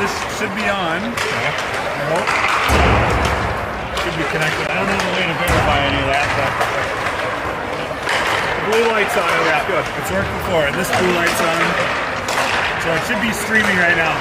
this should be on. Nope. Should be connected. I don't know the way to verify any of that, but Blue light's on. yeah, That's good. it's worked before. And this blue light's on. So it should be streaming right now.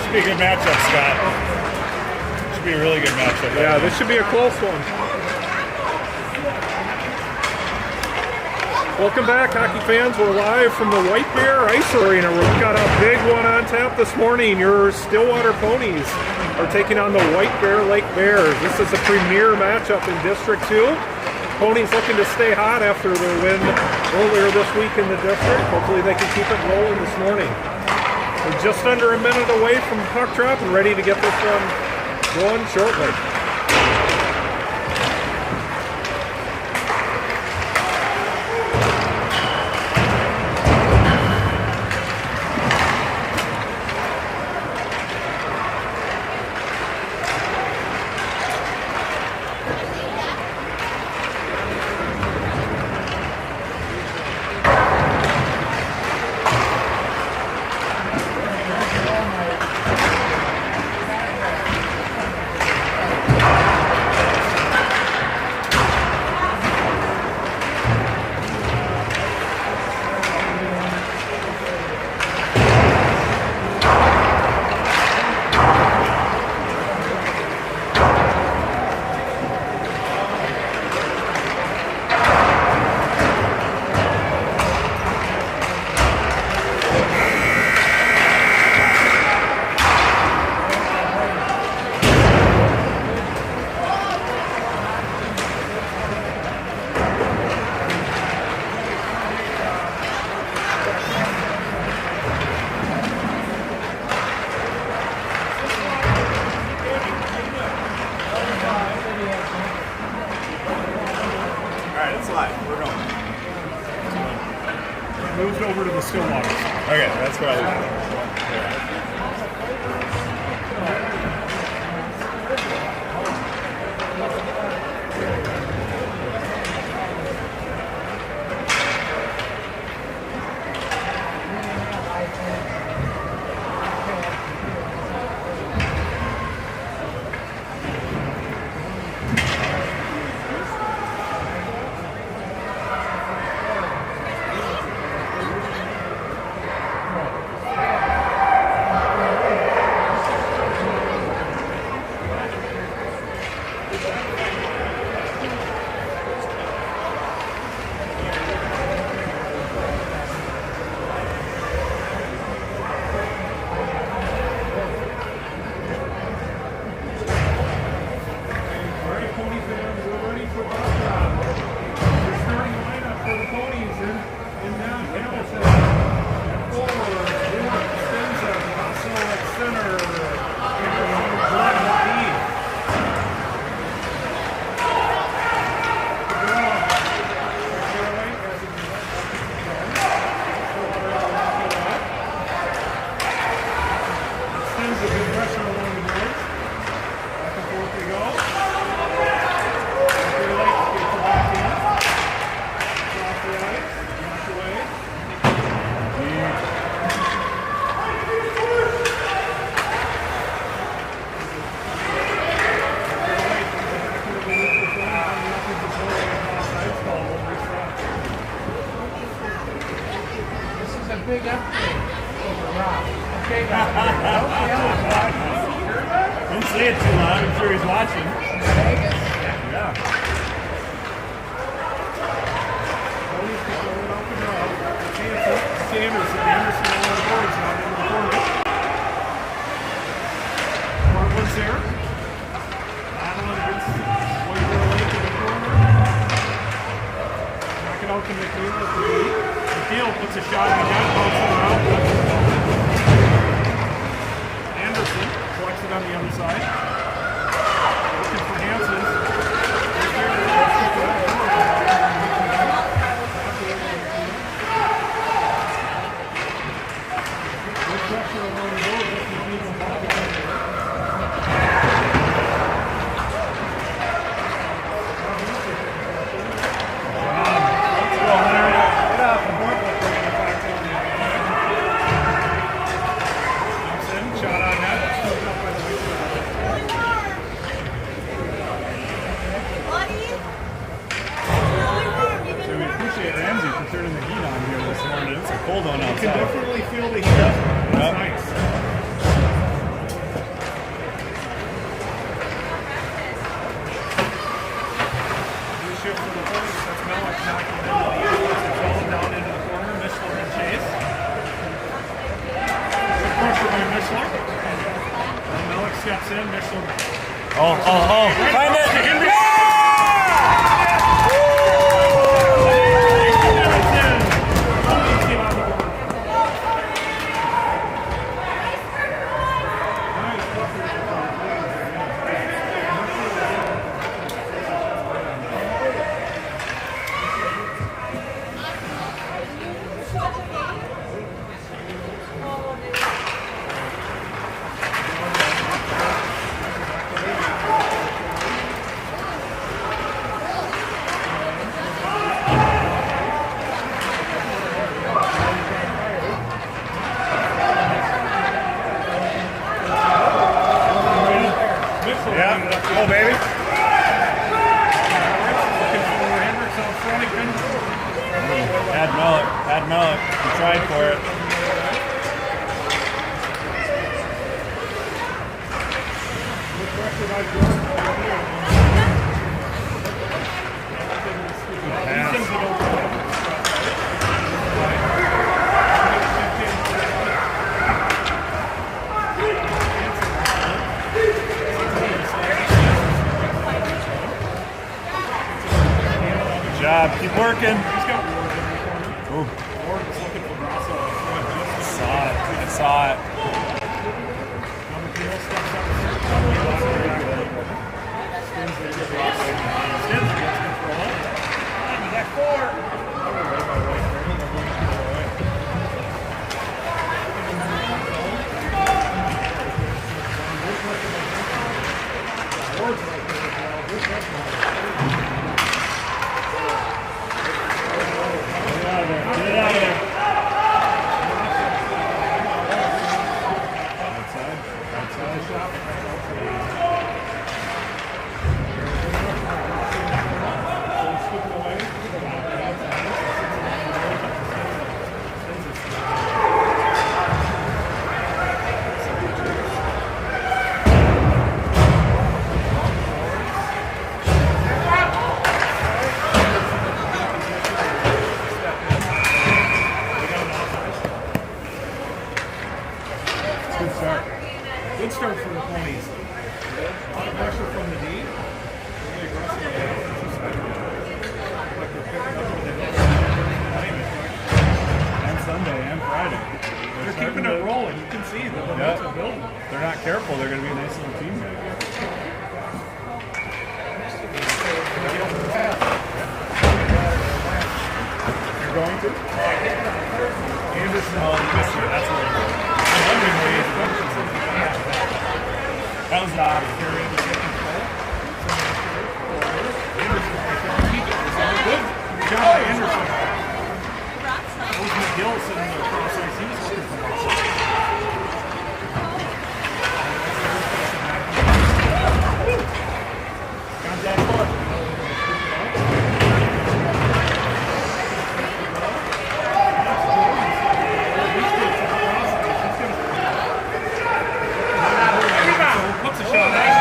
Should be a good matchup, Scott. Should be a really good matchup. Yeah, this should be a close one. Welcome back, hockey fans. We're live from the White Bear Ice Arena. We've got a big one on tap this morning. Your Stillwater Ponies are taking on the White Bear Lake Bears. This is a premier matchup in District 2. Ponies looking to stay hot after their win earlier this week in the district. Hopefully they can keep it rolling this morning. We're just under a minute away from puck drop and ready to get this one going shortly. Moved over to the Stillwater. Okay, that's where I was. Big upgrade over Rob. Okay, Didn't say it too loud. I'm sure he's watching. Vegas. Yeah. Always going off the draw. going You can outside. definitely feel the heat. That's Yep. nice. New shift for the ponies. That's Malik knocking into the lead. Falling down into the corner. Mishler and Chase. Good pressure by Mishler. And Malik steps in. Mishler. Oh. Find it! Yeah. Oh, baby. Had Malik. He tried for it. Good job. Keep working. Ooh. I saw it. Get out of there. Good start for the ponies. A lot of pressure from the D. Really aggressive. Like they're picking up with it. And Sunday and Friday. They're keeping it rolling. You can see the momentum building. If they're not careful, they're going to be a nice little team here. You're going to? Anderson. Oh, you missed it. That's what it is. I'm wondering where he's going. That was Carry the second ball. Anderson. Good job by Anderson. That was McGill sitting there across ice. He was looking for offside. Contact foot. Puts a shot out.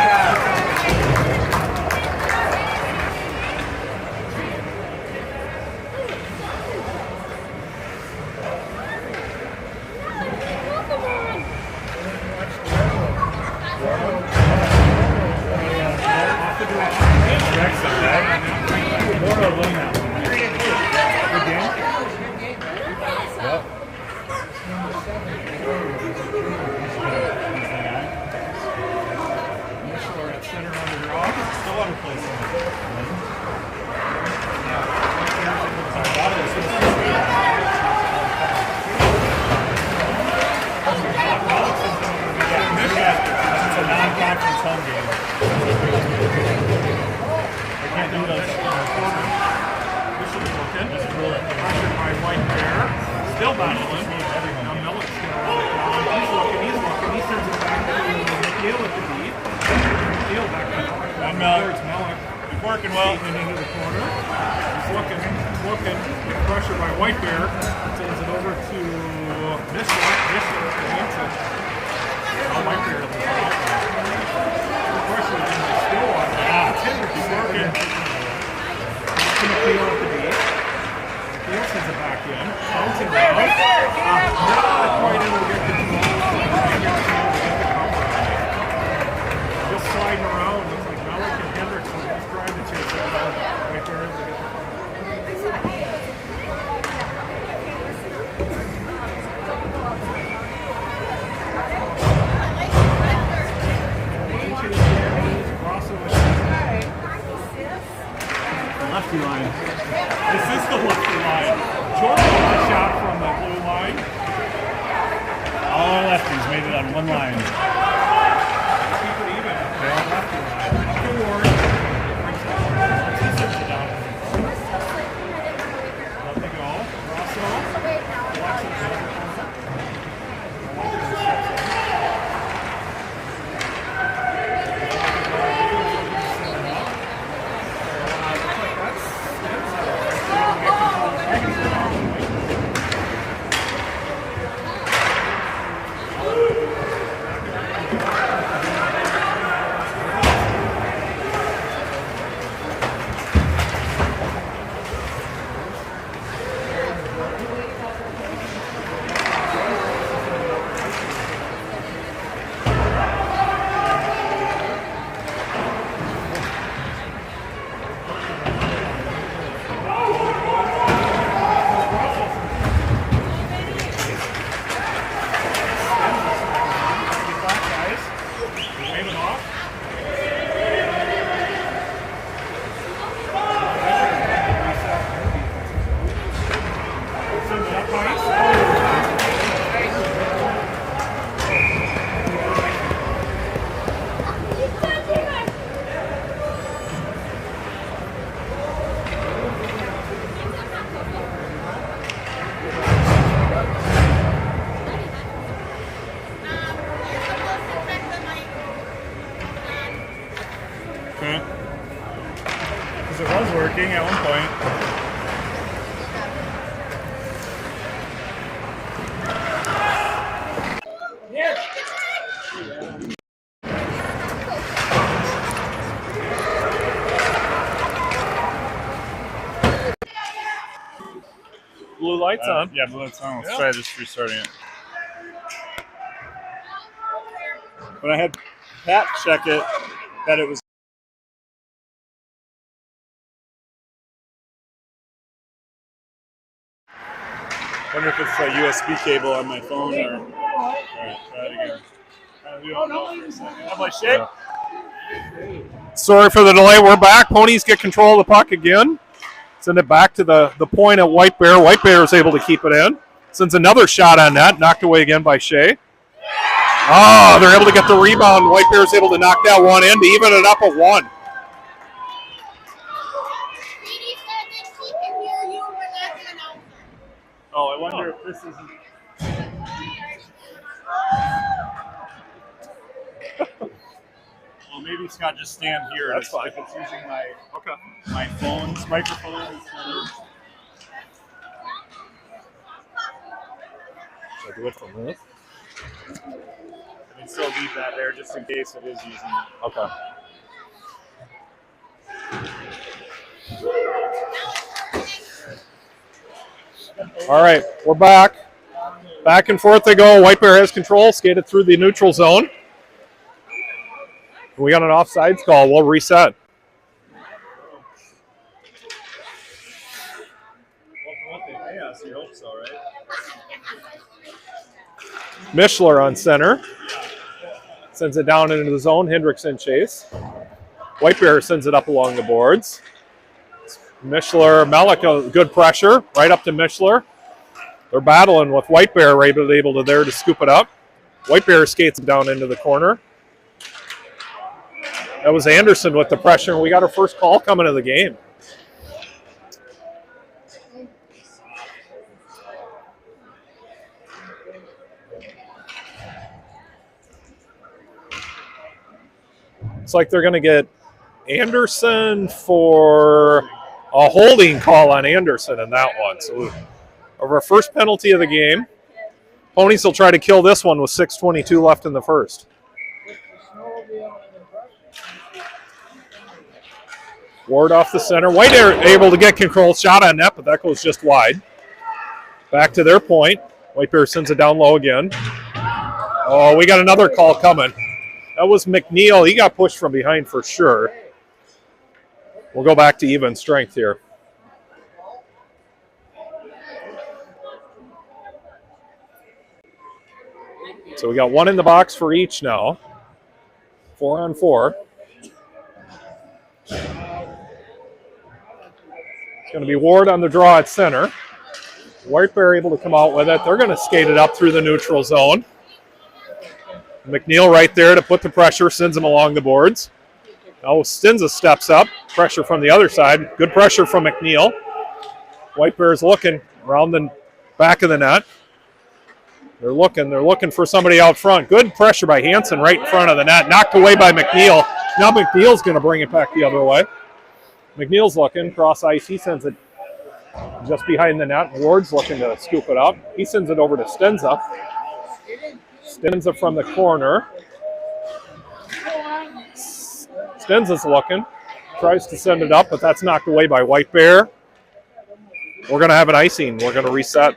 Stillwater plays it's a non-conference home game. They can't do those. This is looking. This is really pressured by White Bear. Still battling. Now Millet's going to run it down. He's looking. He sends it back to McNeil at the beat. McNeil back to Miller. He's working well. Into the corner. He's looking. Pressure by White Bear. Sends it over to Mishler Hanson. Oh, White Bear. Of course, we're in the Stillwater. He's working. He's going to peel at the beat. Field sends it back in. Bouncing around. Not quite able to get control. Just sliding around. Looks like Malik and Hendrickson just trying to chase it down. White Bear is to get the lefty line. This is the lefty line. Jordan got a shot from the blue line. All our lefties made it on one line. Keep it even. They're on lefty line. Good work. Let me go. Rosso. Because it was working at one point. Blue lights on. Yeah, blue lights on. Let's try just restarting it. When I had Pat check it, that it was. I wonder if it's a USB cable on my phone or. Alright, try it again. How about shape? Sorry for the delay. We're back. Ponies get control of the puck again. Send it back to the point at White Bear. White Bear is able to keep it in. Sends another shot on that. Knocked away again by Shea. Oh, they're able to get the rebound. White Bear is able to knock that one in to even it up at 1. Oh, I wonder if this isn't. Well, maybe Scott just stand here. That's fine. If it's using my phone's microphone. Should I do it from this? I can still leave that there just in case it is using it. Okay. All right, we're back. Back and forth they go. White Bear has control. Skated through the neutral zone. We got an offsides call. We'll reset. You hope so, right? Mishler on center. Sends it down into the zone. Hendrickson chase. White Bear sends it up along the boards. Mishler, Malik, good pressure. Right up to Mishler. They're battling with White Bear, able to there to scoop it up. White Bear skates down into the corner. That was Anderson with the pressure, and we got our first call coming to the game. It's like they're going to get Anderson for a holding call on Anderson in that one. So of our first penalty of the game. Ponies will try to kill this one with 6:22 left in the first. Ward off the center. White able to get control. Shot on net, but that goes just wide. Back to their point. White Bear sends it down low again. Oh, we got another call coming. That was McNeil. He got pushed from behind for sure. We'll go back to even strength here. So we got one in the box for each now. 4-on-4. It's going to be Ward on the draw at center. White Bear able to come out with it. They're going to skate it up through the neutral zone. McNeil right there to put the pressure, sends him along the boards. Now Stinza steps up. Pressure from the other side. Good pressure from McNeil. White Bear's looking around the back of the net. They're looking for somebody out front. Good pressure by Hansen right in front of the net. Knocked away by McNeil. Now McNeil's going to bring it back the other way. McNeil's looking, cross ice. He sends it just behind the net. Ward's looking to scoop it up. He sends it over to Stinza. Stinza from the corner. Stinza's looking. Tries to send it up, but that's knocked away by White Bear. We're going to have an icing. We're going to reset.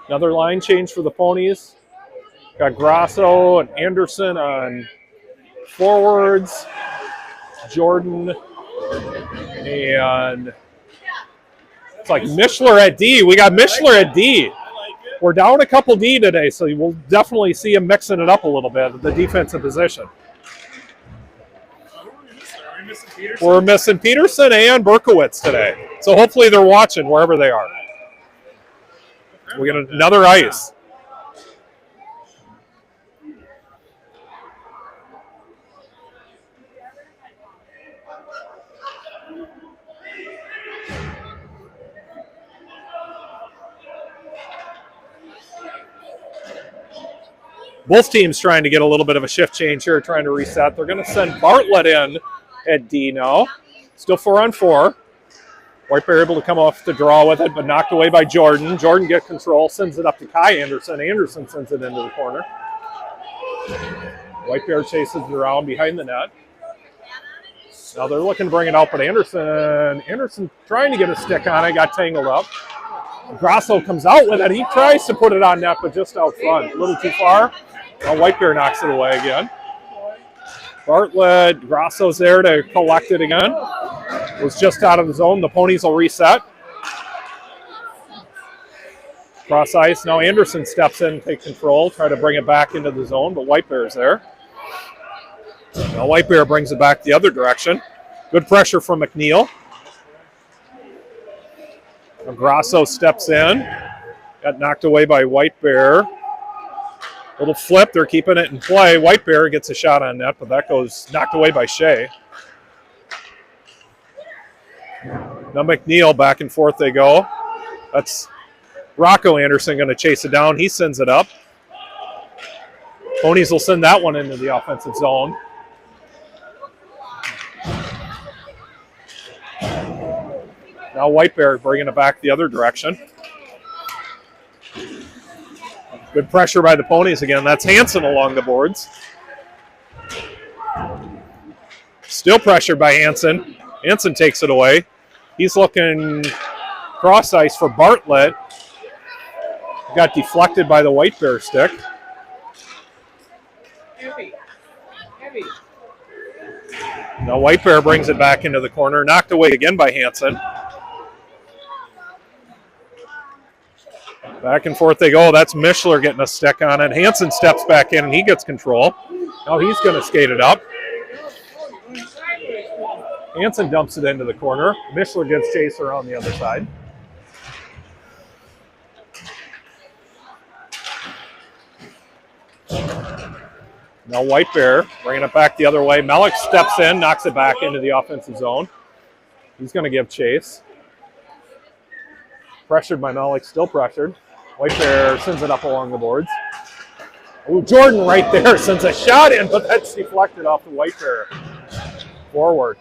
Another line change for the Ponies. Got Grasso and Anderson on forwards. Jordan and it's like Mishler at D. We got Mishler at D. We're down a couple D today, so we'll definitely see him mixing it up a little bit at the defensive position. We're missing Peterson and Berkowitz today. So hopefully they're watching wherever they are. We got another ice. Both teams trying to get a little bit of a shift change here, trying to reset. They're going to send Bartlett in at D now. Still 4-on-4. White Bear able to come off the draw with it, but knocked away by Jordan. Jordan get control, sends it up to Kai Anderson. Anderson sends it into the corner. White Bear chases it around behind the net. Now they're looking to bring it out, but Anderson trying to get a stick on it, got tangled up. Grasso comes out with it. He tries to put it on net, but just out front. A little too far. Now White Bear knocks it away again. Bartlett, Grasso's there to collect it again. It was just out of the zone. The Ponies will reset. Cross ice. Now Anderson steps in, take control, try to bring it back into the zone, but White Bear's there. Now White Bear brings it back the other direction. Good pressure from McNeil. Now Grasso steps in. Got knocked away by White Bear. Little flip. They're keeping it in play. White Bear gets a shot on net, but that goes knocked away by Shea. Now McNeil, back and forth they go. That's Rocco Anderson going to chase it down. He sends it up. Ponies will send that one into the offensive zone. Now White Bear bringing it back the other direction. Good pressure by the Ponies again. That's Hansen along the boards. Still pressured by Hansen. Hansen takes it away. He's looking cross ice for Bartlett. Got deflected by the White Bear stick. Now White Bear brings it back into the corner. Knocked away again by Hansen. Back and forth they go. That's Mishler getting a stick on it. Hansen steps back in and he gets control. Now he's going to skate it up. Hansen dumps it into the corner. Mishler gets chased around the other side. Now White Bear bringing it back the other way. Melick steps in, knocks it back into the offensive zone. He's going to give chase. Pressured by Melick, still pressured. White Bear sends it up along the boards. Oh, Jordan right there sends a shot in, but that's deflected off the White Bear. Forward.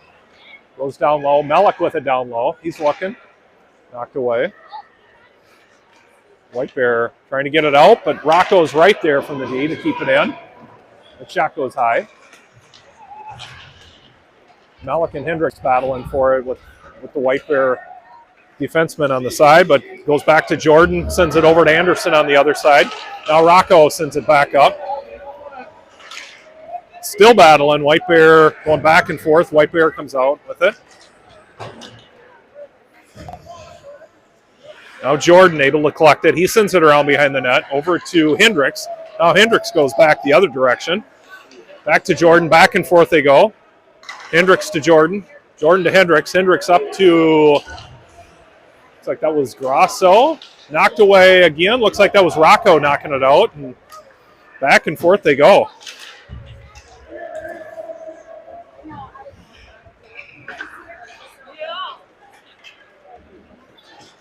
Goes down low. Melik with it down low. He's looking. Knocked away. White Bear trying to get it out, but Rocco's right there from the D to keep it in. The shot goes high. Melik and Hendricks battling for it with the White Bear defenseman on the side, but goes back to Jordan, sends it over to Anderson on the other side. Now Rocco sends it back up. Still battling. White Bear going back and forth. White Bear comes out with it. Now Jordan able to collect it. He sends it around behind the net over to Hendricks. Now Hendricks goes back the other direction. Back to Jordan. Back and forth they go. Hendricks to Jordan. Jordan to Hendricks. Hendricks up to... Looks like that was Grasso. Knocked away again. Looks like that was Rocco knocking it out. And back and forth they go.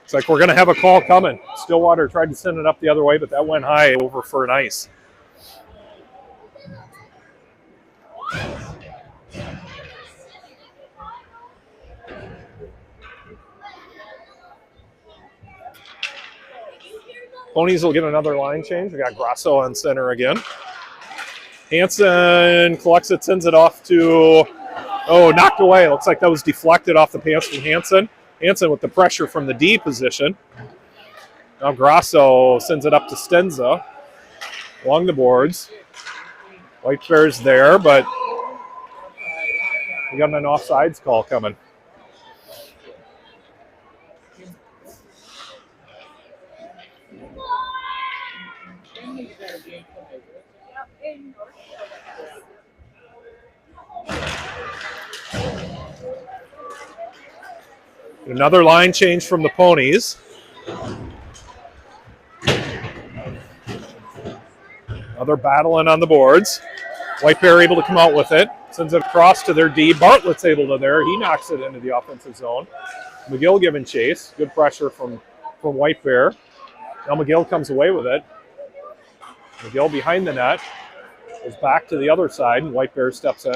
Looks like we're going to have a call coming. Stillwater tried to send it up the other way, but that went high over for an ice. Ponies will get another line change. We got Grasso on center again. Hansen collects it, sends it off to, knocked away. Looks like that was deflected off the pants from Hansen. Hansen with the pressure from the D position. Now Grasso sends it up to Stenza along the boards. White Bear's there, but we got an offsides call coming. Another line change from the Ponies. Another battling on the boards. White Bear able to come out with it. Sends it across to their D. Bartlett's able to there. He knocks it into the offensive zone. McGill giving chase. Good pressure from White Bear. Now McGill comes away with it. McGill behind the net. Goes back to the other side, and White Bear steps in.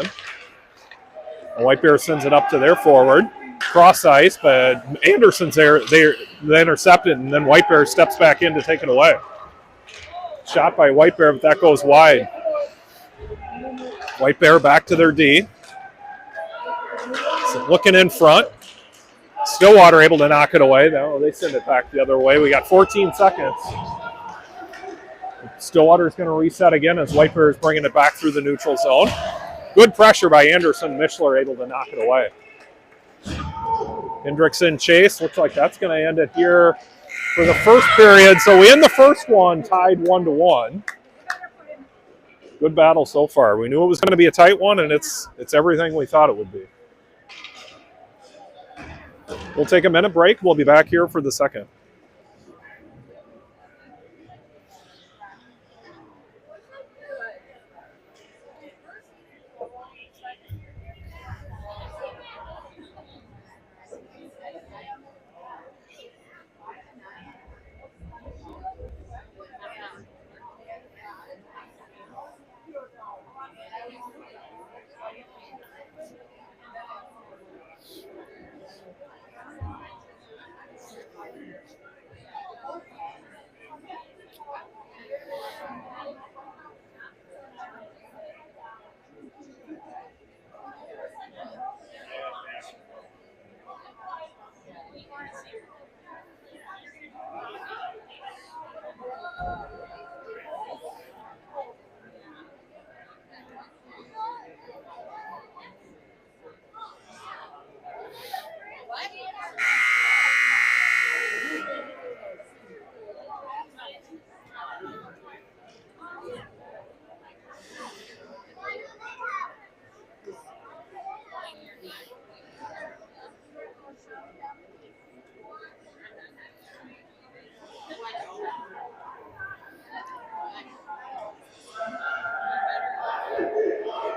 And White Bear sends it up to their forward. Cross ice, but Anderson's there. They intercept it, and then White Bear steps back in to take it away. Shot by White Bear, but that goes wide. White Bear back to their D. So looking in front. Stillwater able to knock it away. No, they send it back the other way. We got 14 seconds. Stillwater's going to reset again as White Bear is bringing it back through the neutral zone. Good pressure by Anderson. Mischler able to knock it away. Hendrickson chase. Looks like that's going to end it here for the first period. So we end the first one tied 1-1. Good battle so far. We knew it was going to be a tight one, and it's everything we thought it would be. We'll take a minute break. We'll be back here for the second.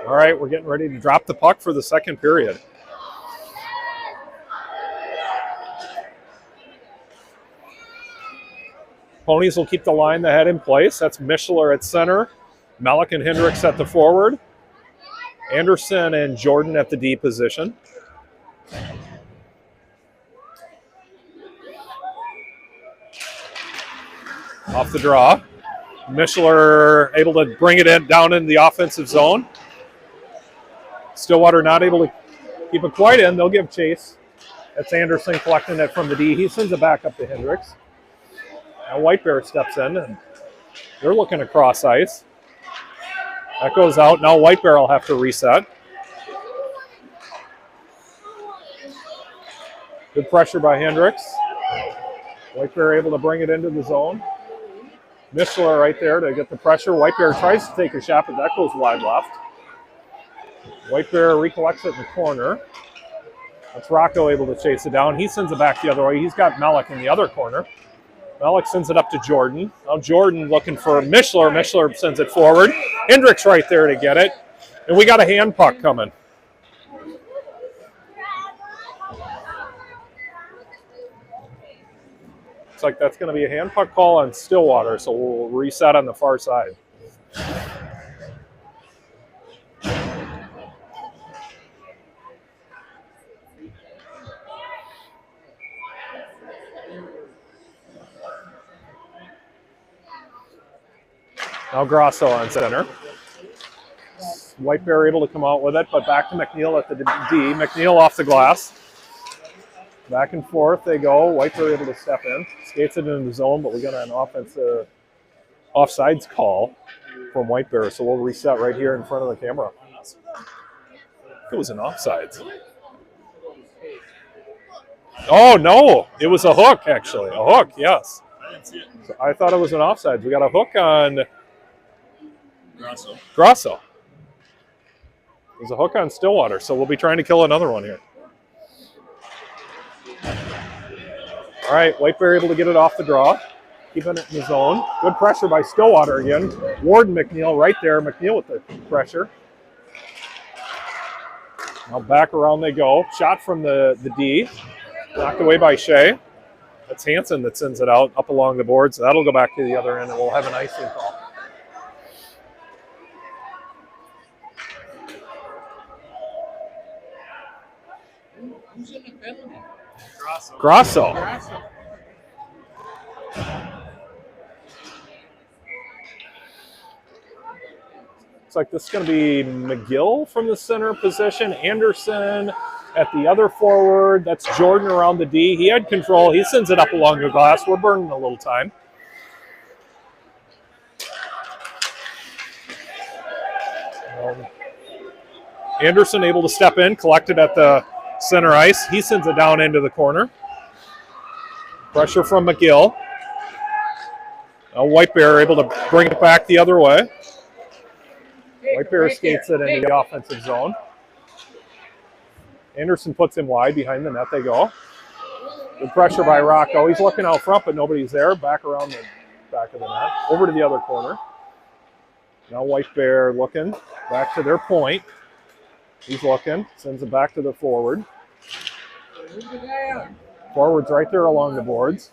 All right, we're getting ready to drop the puck for the second period. Ponies will keep the line the head in place. That's Mishler at center, Malik and Hendricks at the forward, Anderson and Jordan at the D position. Off the draw. Mishler able to bring it in down in the offensive zone. Stillwater not able to keep it quite in. They'll give chase. That's Anderson collecting it from the D. He sends it back up to Hendricks. Now White Bear steps in, and they're looking across ice. That goes out. Now White Bear will have to reset. Good pressure by Hendricks. White Bear able to bring it into the zone. Mishler right there to get the pressure. White Bear tries to take a shot, but that goes wide left. White Bear recollects it in the corner. That's Rocco able to chase it down. He sends it back the other way. He's got Malik in the other corner. Malik sends it up to Jordan. Now Jordan looking for Mishler. Mishler sends it forward. Hendricks right there to get it. And we got a hand puck coming. Looks like that's going to be a hand puck call on Stillwater, so we'll reset on the far side. Now Grosso on center. White Bear able to come out with it, but back to McNeil at the D. McNeil off the glass. Back and forth they go. White Bear able to step in. Skates it into the zone, but we got an offensive offsides call from White Bear, so we'll reset right here in front of the camera. It was an offsides. Oh, no. It was a hook, actually. A hook, yes. I didn't see it. So I thought it was an offsides. We got a hook on Grosso. Grosso. There's a hook on Stillwater, so we'll be trying to kill another one here. All right, White Bear able to get it off the draw, keeping it in the zone. Good pressure by Stillwater again. Ward and McNeil right there. McNeil with the pressure. Now back around they go. Shot from the D. Knocked away by Shea. That's Hansen that sends it out up along the boards. So that'll go back to the other end, and we'll have an icing call. Who's in the penalty? Grosso. Looks like this is going to be McGill from the center position. Anderson at the other forward. That's Jordan around the D. He had control. He sends it up along the glass. We're burning a little time. Anderson able to step in, collect it at the center ice. He sends it down into the corner. Pressure from McGill. Now White Bear able to bring it back the other way. White Bear skates it into the offensive zone. Anderson puts him wide. Behind the net they go. Good pressure by Rocco. He's looking out front, but nobody's there. Back around the back of the net. Over to the other corner. Now White Bear looking. Back to their point. He's looking. Sends it back to the forward. Forward's right there along the boards.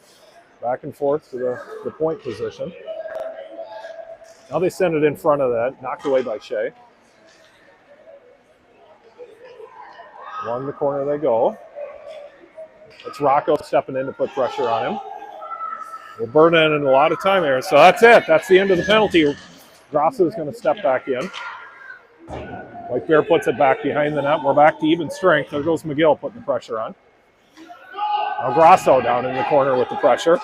Back and forth to the point position. Now they send it in front of that. Knocked away by Shea. Along the corner they go. It's Rocco stepping in to put pressure on him. We're burning in a lot of time here. So that's it. That's the end of the penalty. Grosso is going to step back in. White Bear puts it back behind the net. We're back to even strength. There goes McGill putting the pressure on. Now Grosso down in the corner with the pressure.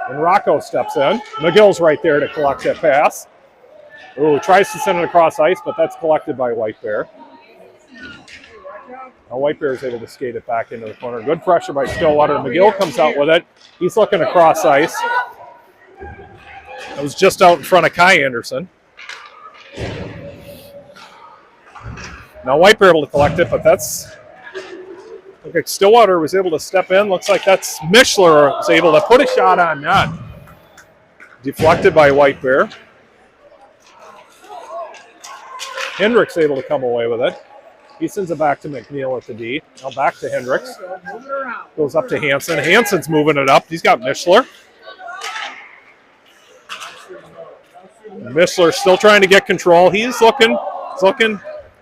And Rocco steps in. McGill's right there to collect that pass. Ooh, tries to send it across ice, but that's collected by White Bear. Now White Bear is able to skate it back into the corner. Good pressure by Stillwater. McGill comes out with it. He's looking across ice. It was just out in front of Kai Anderson. Now White Bear able to collect it, but that's... Okay, Stillwater was able to step in. Looks like that's Mishler was able to put a shot on net. Deflected by White Bear. Hendricks able to come away with it. He sends it back to McNeil at the D. Now back to Hendricks. Goes up to Hansen. Hansen's moving it up. He's got Mishler. Mishler still trying to get control. He's looking.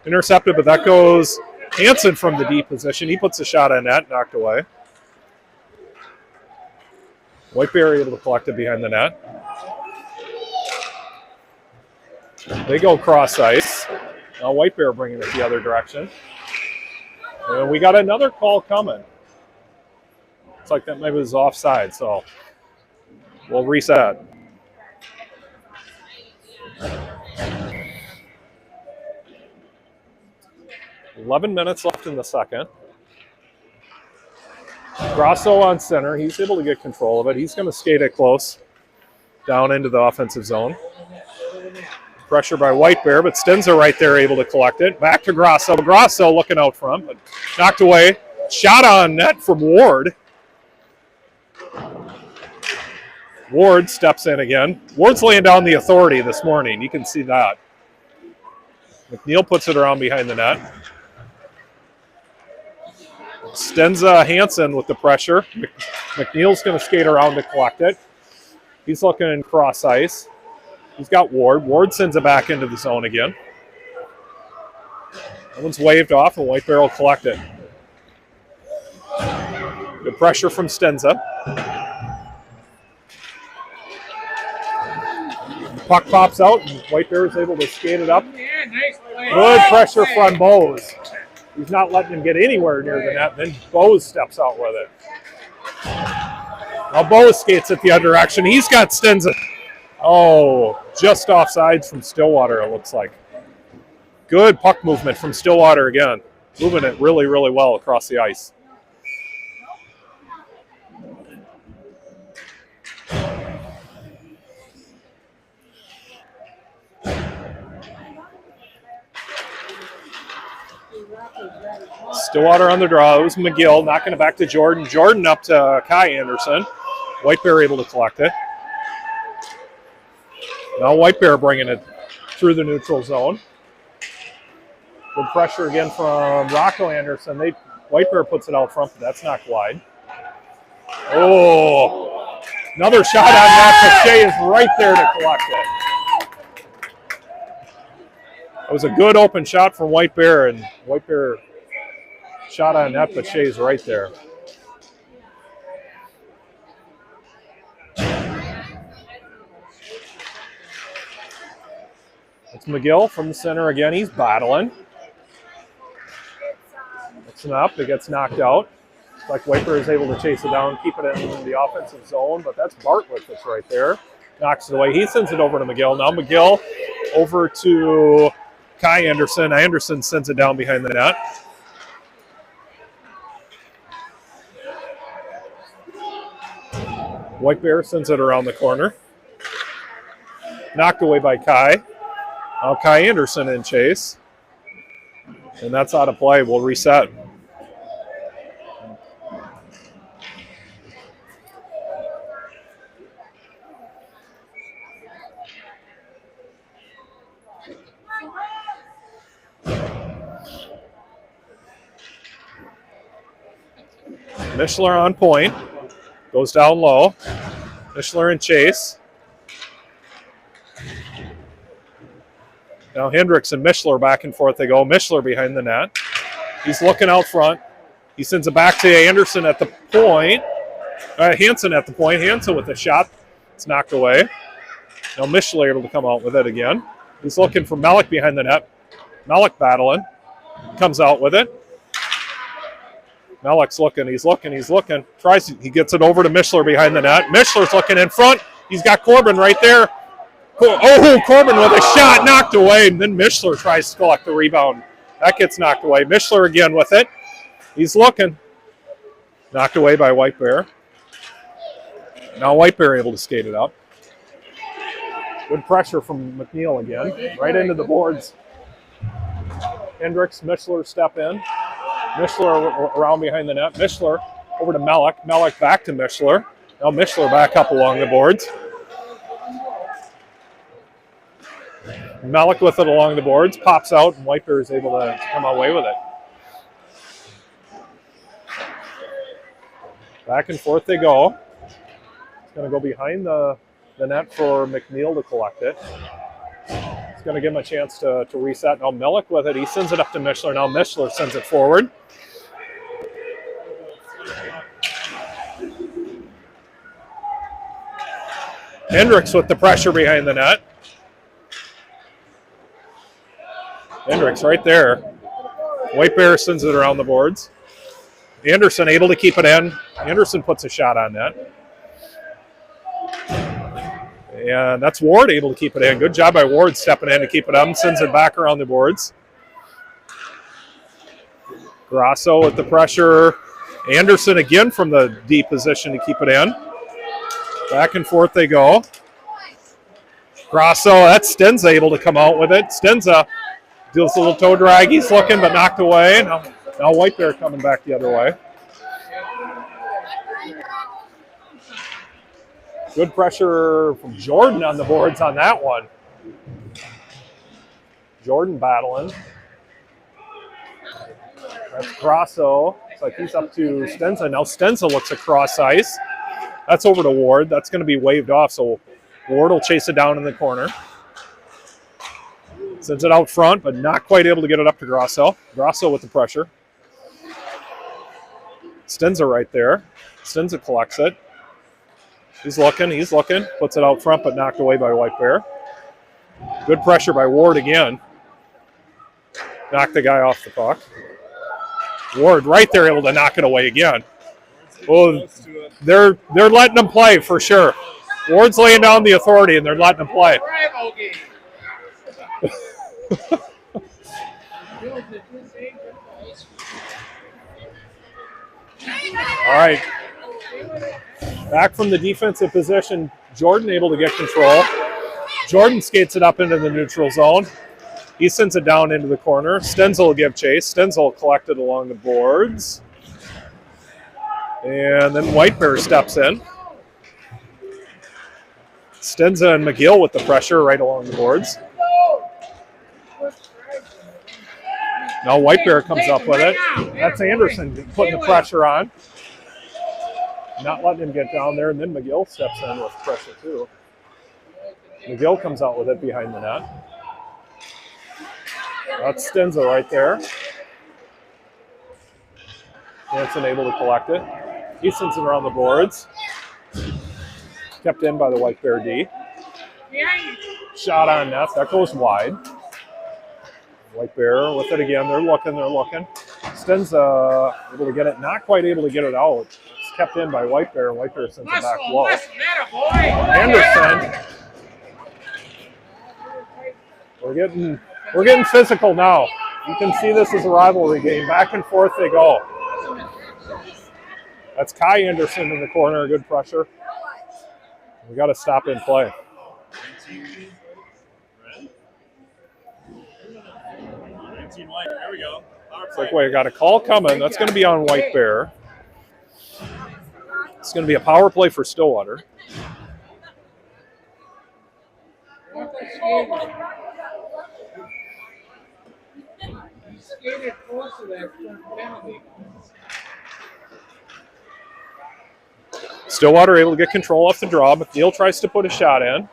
Intercepted, but that goes Hansen from the D position. He puts a shot on net, knocked away. White Bear able to collect it behind the net. They go cross ice. Now White Bear bringing it the other direction. And we got another call coming. Looks like that maybe was offside, so we'll reset. $11 minutes left in the second. Grosso on center. He's able to get control of it. He's going to skate it close down into the offensive zone. Pressure by White Bear, but Stenza right there able to collect it. Back to Grosso. Grosso looking out front, but knocked away. Shot on net from Ward. Ward steps in again. Ward's laying down the authority this morning. You can see that. McNeil puts it around behind the net. Stenza Hansen with the pressure. McNeil's going to skate around to collect it. He's looking cross ice. He's got Ward. Ward sends it back into the zone again. That one's waved off, and White Bear will collect it. Good pressure from Stenza. Puck pops out, and White Bear is able to skate it up. Yeah, nice play. Good pressure from Bose. He's not letting him get anywhere near the net. Then Bose steps out with it. Now Bose skates it the other direction. He's got Stenza. Oh, just offsides from Stillwater, it looks like. Good puck movement from Stillwater again. Moving it really, really well across the ice. Stillwater on the draw. It was McGill knocking it back to Jordan. Jordan up to Kai Anderson. White Bear able to collect it. Now White Bear bringing it through the neutral zone. Good pressure again from Rocco Anderson. White Bear puts it out front, but that's knocked wide. Oh, another shot on that. Pache is right there to collect it. It was a good open shot from White Bear, and White Bear shot on net, but Shea's right there. It's McGill from the center again. He's battling. Mixing up. It gets knocked out. It's like White Bear is able to chase it down, keep it in the offensive zone, but that's Bartlett that's right there. Knocks it away. He sends it over to McGill. Now McGill over to Kai Anderson. Anderson sends it down behind the net. White Bear sends it around the corner. Knocked away by Kai. Now Kai Anderson in chase. And that's out of play. We'll reset. Mishler on point. Goes down low. Mishler in chase. Now Hendricks and Mishler back and forth they go. Mishler behind the net. He's looking out front. He sends it back to Anderson at the point. Hansen at the point. Hansen with the shot. It's knocked away. Now Mishler able to come out with it again. He's looking for Malik behind the net. Malik battling. Comes out with it. Malik's looking. He's looking. He gets it over to Mishler behind the net. Mishler's looking in front. He's got Corbin right there. Oh, Corbin with a shot knocked away. And then Mishler tries to collect the rebound. That gets knocked away. Mishler again with it. He's looking. Knocked away by White Bear. Now White Bear able to skate it up. Good pressure from McNeil again. Right into the boards. Hendricks, Mishler step in. Mishler around behind the net. Mishler over to Malik. Malik back to Mishler. Now Mishler back up along the boards. Malik with it along the boards, pops out, and White Bear is able to come away with it. Back and forth they go. It's going to go behind the net for McNeil to collect it. It's going to give him a chance to reset. Now Malik with it. He sends it up to Mishler. Now Mishler sends it forward. Hendricks with the pressure behind the net. Hendricks right there. White Bear sends it around the boards. Anderson able to keep it in. Anderson puts a shot on net. And that's Ward able to keep it in. Good job by Ward stepping in to keep it up. Sends it back around the boards. Grasso with the pressure. Anderson again from the deep position to keep it in. Back and forth they go. Grasso, that's Stenza able to come out with it. Stenza deals a little toe drag. He's looking but knocked away. Now White Bear coming back the other way. Good pressure from Jordan on the boards on that one. Jordan battling. That's Grasso. Looks like he's up to Stenza. Now Stenza looks across ice. That's over to Ward. That's going to be waved off, so Ward will chase it down in the corner. Sends it out front, but not quite able to get it up to Grasso. Grasso with the pressure. Stenza right there. Stenza collects it. He's looking, puts it out front, but knocked away by White Bear. Good pressure by Ward again. Knocked the guy off the puck. Ward right there able to knock it away again. Well, they're letting them play for sure. Ward's laying down the authority, and they're letting them play. All right. Back from the defensive position, Jordan able to get control. Jordan skates it up into the neutral zone. He sends it down into the corner. Stenzel will give chase. Stenzel will collect it along the boards. And then White Bear steps in. Stenza and McGill with the pressure right along the boards. Now White Bear comes up with it. That's Anderson putting the pressure on. Not letting him get down there, and then McGill steps in with pressure too. McGill comes out with it behind the net. That's Stenza right there. Hanson able to collect it. He sends it around the boards. Kept in by the White Bear D. Shot on net. That goes wide. White Bear with it again. They're looking. Stenza able to get it. Not quite able to get it out. It's kept in by White Bear, and White Bear sends it back low. Anderson. We're getting physical now. You can see this is a rivalry game. Back and forth they go. That's Kai Anderson in the corner. Good pressure. We got to stop in play. There we go. It's like, wait, I got a call coming. That's going to be on White Bear. It's going to be a power play for Stillwater. Stillwater able to get control off the draw. McNeil tries to put a shot in.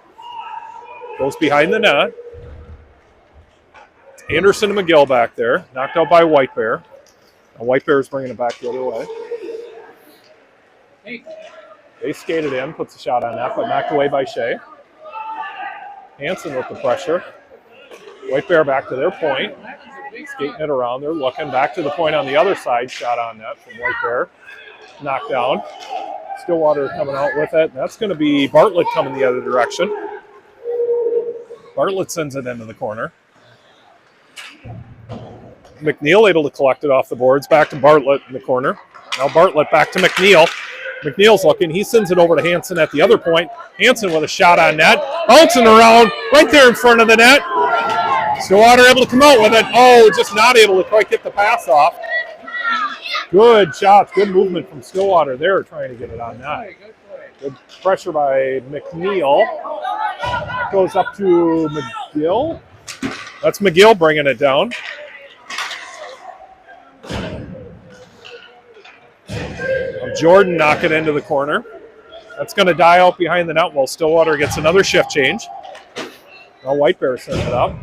Goes behind the net. Anderson and McGill back there. Knocked out by White Bear. And White Bear is bringing it back the other way. They skated in, puts a shot on that, but knocked away by Shea. Hanson with the pressure. White Bear back to their point. Skating it around. They're looking back to the point on the other side. Shot on net from White Bear. Knocked down. Stillwater coming out with it. That's going to be Bartlett coming the other direction. Bartlett sends it into the corner. McNeil able to collect it off the boards. Back to Bartlett in the corner. Now Bartlett back to McNeil. McNeil's looking. He sends it over to Hanson at the other point. Hanson with a shot on net. Bouncing around right there in front of the net. Stillwater able to come out with it. Oh, just not able to quite get the pass off. Good shots. Good movement from Stillwater there trying to get it on net. Good pressure by McNeil. Goes up to McGill. That's McGill bringing it down. Jordan knock it into the corner. That's going to die out behind the net while Stillwater gets another shift change. Now White Bear sends it up.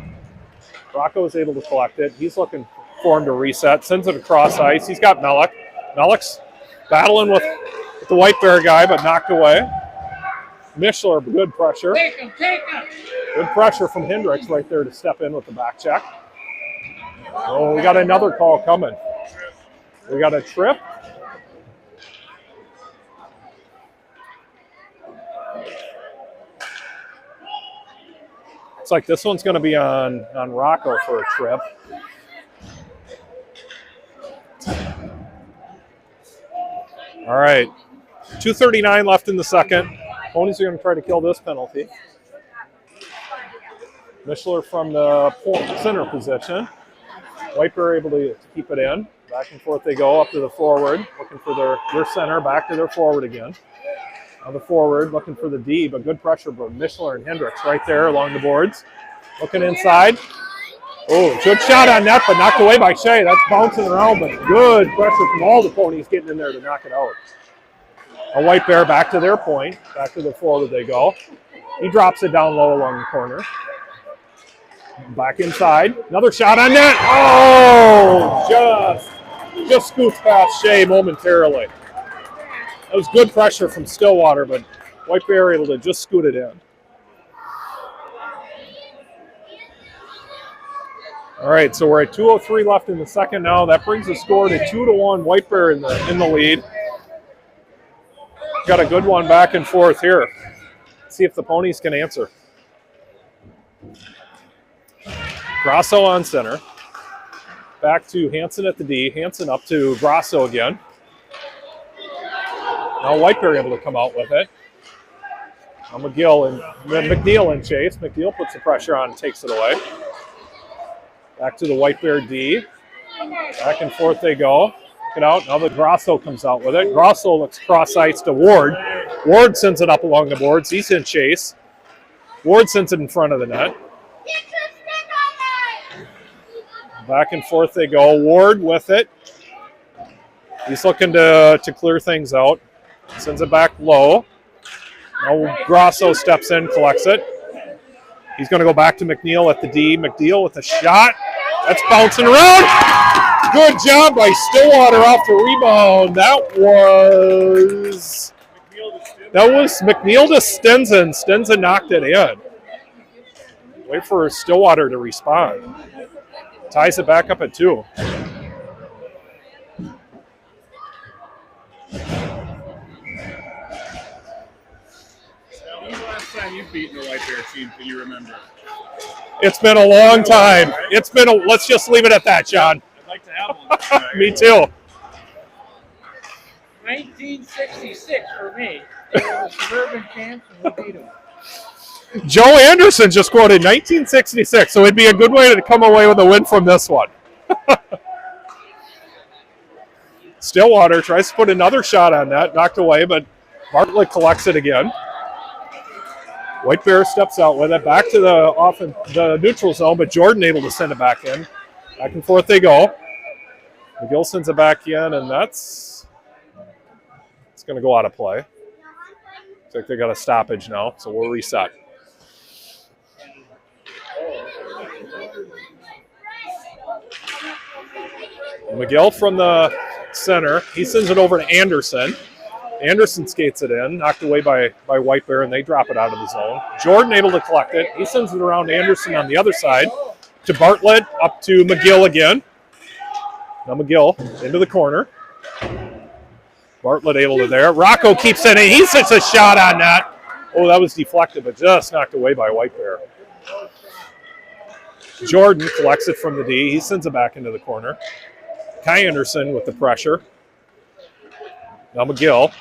Rocco is able to collect it. He's looking for him to reset. Sends it across ice. He's got Mellick. Mellick's battling with the White Bear guy, but knocked away. Mishler, good pressure. Take him, take him. Good pressure from Hendricks right there to step in with the back check. Oh, we got another call coming. We got a trip. Looks like this one's going to be on Rocco for a trip. All right, 2:39 left in the second. Ponies are going to try to kill this penalty. Mishler from the center position. White Bear able to keep it in. Back and forth they go up to the forward, looking for their center, back to their forward again. On the forward, looking for the D, but good pressure from Mishler and Hendricks right there along the boards. Looking inside. Oh, good shot on net, but knocked away by Shea. That's bouncing around, but good pressure from all the Ponies getting in there to knock it out. A White Bear back to their point. Back to the forward they go. He drops it down low along the corner. Back inside. Another shot on net. Oh, just scoots past Shea momentarily. That was good pressure from Stillwater, but White Bear able to just scoot it in. All right, so we're at 2:03 left in the second now. That brings the score to 2-1. White Bear in the lead. Got a good one back and forth here. See if the Ponies can answer. Grasso on center. Back to Hansen at the D. Hansen up to Grasso again. Now White Bear able to come out with it. Now McGill and McNeil in chase. McNeil puts the pressure on and takes it away. Back to the White Bear D. Back and forth they go. Get out. Now the Grasso comes out with it. Grasso looks cross ice to Ward. Ward sends it up along the boards. He's in chase. Ward sends it in front of the net. Back and forth they go. Ward with it. He's looking to clear things out. Sends it back low. Now Grasso steps in, collects it. He's going to go back to McNeil at the D. McNeil with a shot. That's bouncing around. Good job by Stillwater off the rebound. That was McNeil to Stenson. Stenson knocked it in. Wait for Stillwater to respond. Ties it back up at 2. When's the last time you've beaten a White Bear team? Can you remember? It's been a long time. Let's just leave it at that, John. I'd like to have one. Me too. 1966 for me. They were the suburban champs and we beat them. Joe Anderson just quoted 1966, so it'd be a good way to come away with a win from this one. Stillwater tries to put another shot on that, knocked away, but Bartlett collects it again. White Bear steps out with it, back to the neutral zone, but Jordan able to send it back in. Back and forth they go. McGill sends it back in, and it's going to go out of play. Looks like they got a stoppage now, so we'll reset. McGill from the center. He sends it over to Anderson. Anderson skates it in, knocked away by White Bear, and they drop it out of the zone. Jordan able to collect it. He sends it around to Anderson on the other side. To Bartlett, up to McGill again. Now McGill into the corner. Bartlett able to there. Rocco keeps it in. He sets a shot on that. Oh, that was deflected, but just knocked away by White Bear. Jordan collects it from the D. He sends it back into the corner. Kai Anderson with the pressure. Now McGill.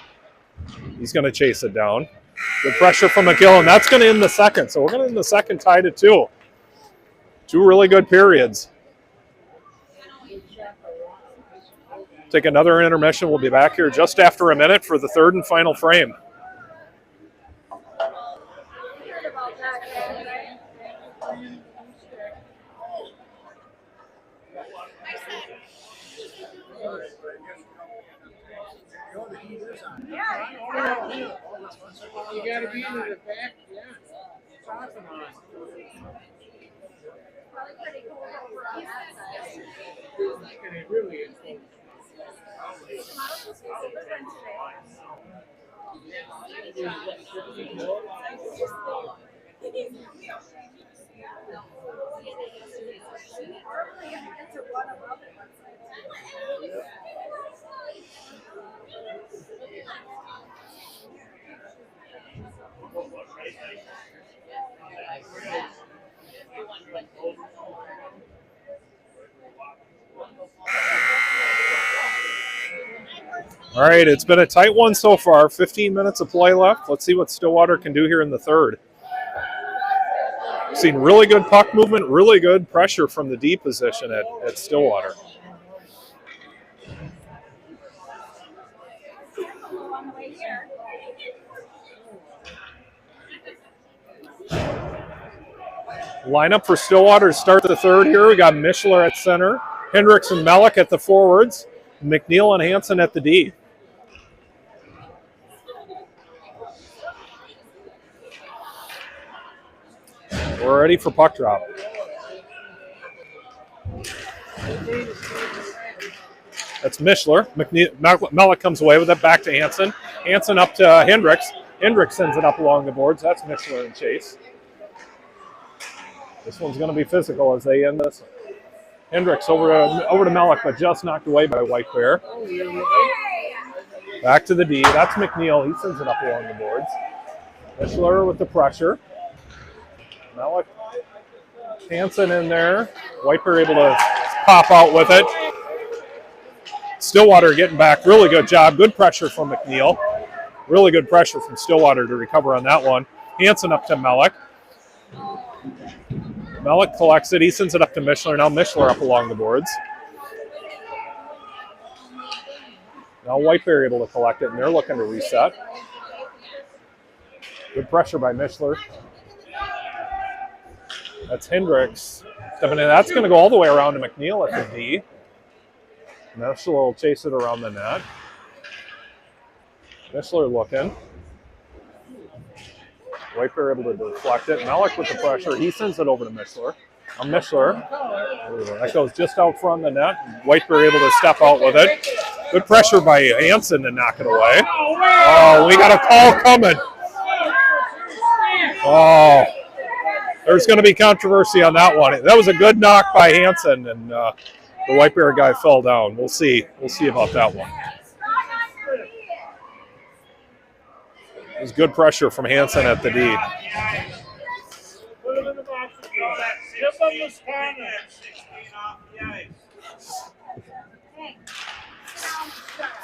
He's going to chase it down. Good pressure from McGill, and that's going to end the second. So we're going to end the second tied at 2. 2 really good periods. Take another intermission. We'll be back here just after a minute for the third and final frame. gotta be into the back, yeah. Socking on. And it really is. All right, it's been a tight one so far. 15 minutes of play left. Let's see what Stillwater can do here in the third. Seen really good puck movement, really good pressure from the D position at Stillwater. Lineup for Stillwater to start the third here. We got Mishler at center, Hendricks and Melick at the forwards, McNeil and Hansen at the D. We're ready for puck drop. That's Mishler. Melick comes away with it, back to Hansen. Hansen up to Hendricks. Hendricks sends it up along the boards. That's Mishler and Chase. This one's going to be physical as they end this. Hendricks over to Melick, but just knocked away by White Bear. Back to the D. That's McNeil. He sends it up along the boards. Mishler with the pressure. Melick, Hansen in there. White Bear able to pop out with it. Stillwater getting back. Really good job. Good pressure from McNeil. Really good pressure from Stillwater to recover on that one. Hansen up to Melick. Melick collects it. He sends it up to Mishler. Now Mishler up along the boards. Now White Bear able to collect it, and they're looking to reset. Good pressure by Mishler. That's Hendricks stepping in. That's going to go all the way around to McNeil at the D. Mishler will chase it around the net. Mishler looking. White Bear able to deflect it. Melick with the pressure. He sends it over to Mishler. Mishler. That goes just out front of the net. White Bear able to step out with it. Good pressure by Hansen to knock it away. Oh, we got a call coming. Oh, there's going to be controversy on that one. That was a good knock by Hansen, and the White Bear guy fell down. We'll see. We'll see about that one. It was good pressure from Hansen at the D.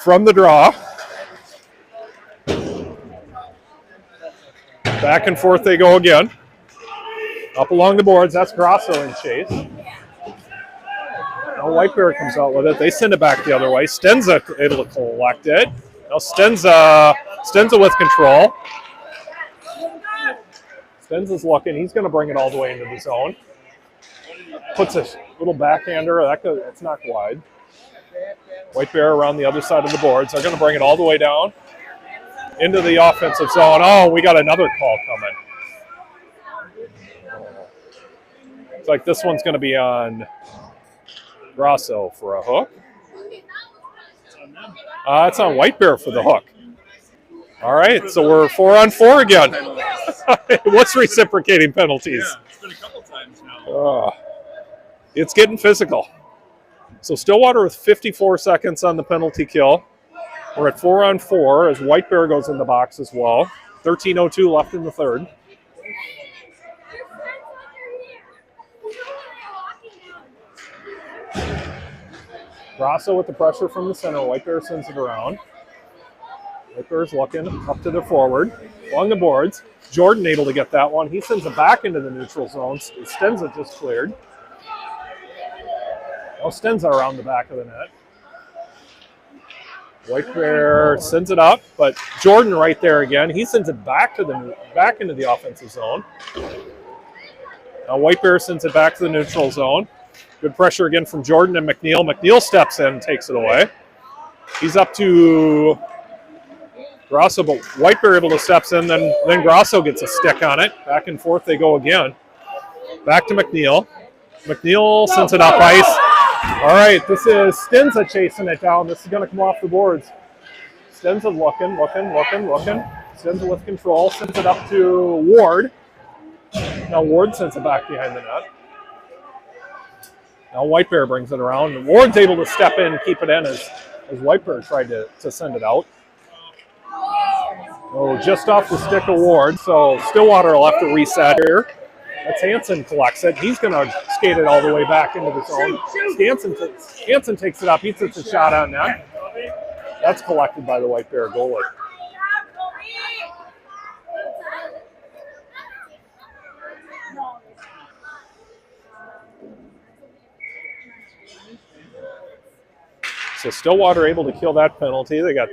From the draw. Back and forth they go again. Up along the boards, that's Grosso and Chase. Now White Bear comes out with it. They send it back the other way. Stenza able to collect it. Now Stenza with control. Stenza's looking. He's going to bring it all the way into the zone. Puts a little backhander. That's knocked wide. White Bear around the other side of the boards. They're going to bring it all the way down into the offensive zone. Oh, we got another call coming. It's like this one's going to be on Grosso for a hook. It's on White Bear for the hook. All right, so we're 4-on-4 again. What's reciprocating penalties? Yeah, it's been a couple times now. It's getting physical. So Stillwater with 54 seconds on the penalty kill. We're at 4-on-4 as White Bear goes in the box as well. 13:02 left in the third. Grosso with the pressure from the center. White Bear sends it around. White Bear's looking up to the forward. Along the boards. Jordan able to get that one. He sends it back into the neutral zone. Stenza just cleared. Oh, Stenza around the back of the net. White Bear sends it up, but Jordan right there again. He sends it back into the offensive zone. Now White Bear sends it back to the neutral zone. Good pressure again from Jordan and McNeil. McNeil steps in and takes it away. He's up to Grasso, but White Bear able to steps in, then Grasso gets a stick on it. Back and forth they go again. Back to McNeil. McNeil sends it up ice. All right, this is Stinza chasing it down. This is going to come off the boards. Stinza looking. Stinza with control, sends it up to Ward. Now Ward sends it back behind the net. Now White Bear brings it around. And Ward's able to step in and keep it in as White Bear tried to send it out. Oh, just off the stick of Ward, so Stillwater will have to reset here. That's Hansen collects it. He's going to skate it all the way back into the zone. Hansen takes it up. He sets a shot on that. That's collected by the White Bear goalie. So Stillwater able to kill that penalty. They got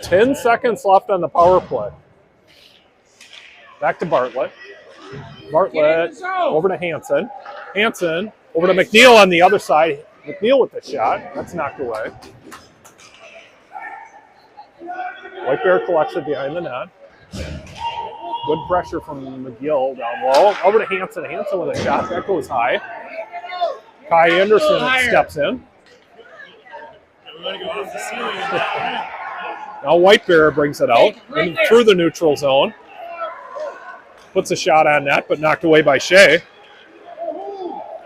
10 seconds left on the power play. Back to Bartlett. Bartlett over to Hansen. Hansen over to McNeil on the other side. McNeil with the shot. That's knocked away. White Bear collects it behind the net. Good pressure from McGill down low. Over to Hansen. Hansen with a shot. That goes high. Kai Anderson steps in. Now White Bear brings it out and through the neutral zone. Puts a shot on net, but knocked away by Shea.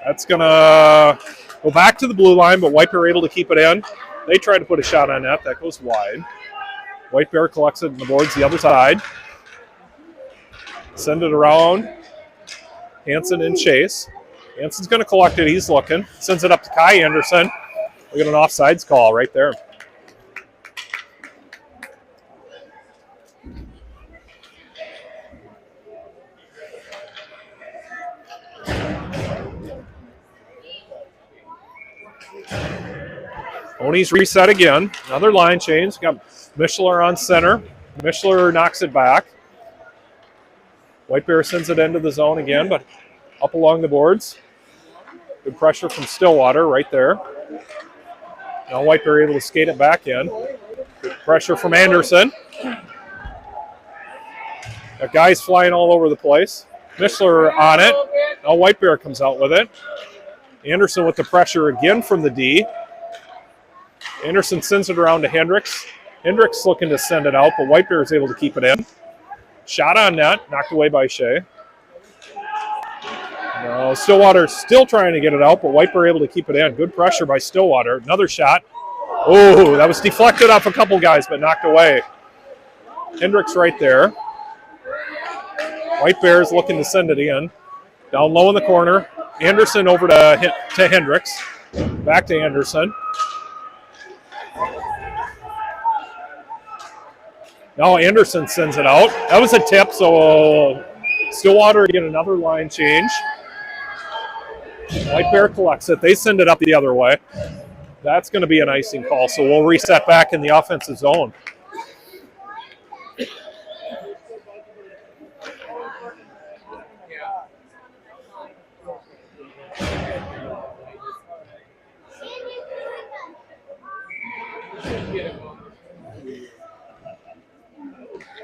That's going to go back to the blue line, but White Bear able to keep it in. They try to put a shot on net. That goes wide. White Bear collects it in the boards the other side. Send it around. Hansen and Chase. Hansen's going to collect it. He's looking. Sends it up to Kai Anderson. We got an offsides call right there. Ponies reset again. Another line change. Got Mishler on center. Mishler knocks it back. White Bear sends it into the zone again, but up along the boards. Good pressure from Stillwater right there. Now White Bear able to skate it back in. Good pressure from Anderson. Got guys flying all over the place. Mishler on it. Now White Bear comes out with it. Anderson with the pressure again from the D. Anderson sends it around to Hendricks. Hendricks looking to send it out, but White Bear is able to keep it in. Shot on net, knocked away by Shea. No, Stillwater still trying to get it out, but White Bear able to keep it in. Good pressure by Stillwater. Another shot. Oh, that was deflected off a couple guys, but knocked away. Hendricks right there. White Bear is looking to send it in. Down low in the corner. Anderson over to Hendricks. Back to Anderson. Now Anderson sends it out. That was a tip, so Stillwater get another line change. White Bear collects it. They send it up the other way. That's going to be an icing call, so we'll reset back in the offensive zone.